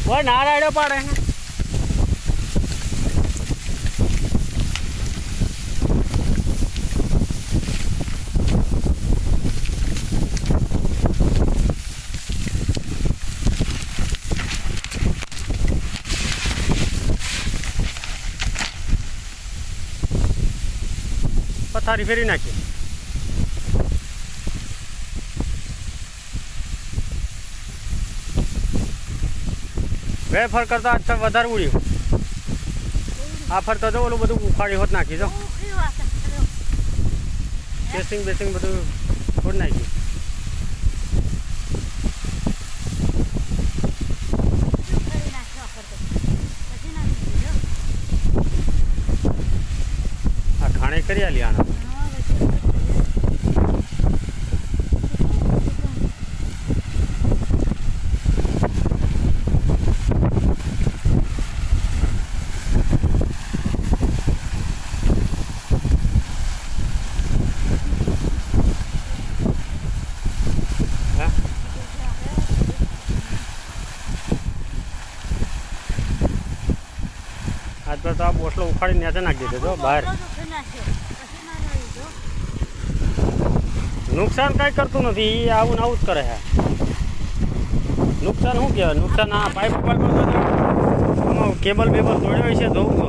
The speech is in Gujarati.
ઓય ના રાડ્યો પાડે પથારી ફેરી નાખી વેફર કરતા વધારે ઉડ્યું આ ફરતા તો ઓલું બધું ઉખાડી હોત નાખી જો બેસિંગ બધું ફોડ નાખ્યું આ ઘાણે કરી આલી આના આજ પર તો આ બોસલો ઉખાડી નેચે નાખી દીધો બહાર નુકસાન કઈ કરતું નથી એ આવું ને આવું જ કરે છે નુકસાન શું કહેવાય નુકસાન આ પાઇપ કેબલ બેબલ તોડ્યો છે જોવું